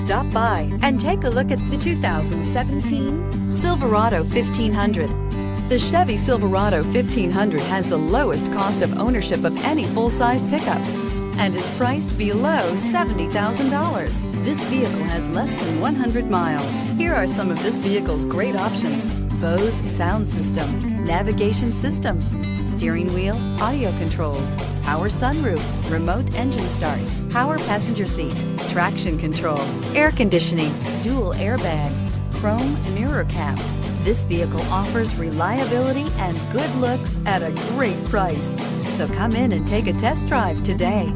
Stop by and take a look at the 2017 Silverado 1500. The Chevy Silverado 1500 has the lowest cost of ownership of any full-size pickup and is priced below $70,000. This vehicle has less than 100 miles. Here are some of this vehicle's great options: Bose sound system, navigation system, steering wheel audio controls, power sunroof, remote engine start, power passenger seat, traction control, air conditioning, dual airbags, chrome mirror caps. This vehicle offers reliability and good looks at a great price. So come in and take a test drive today.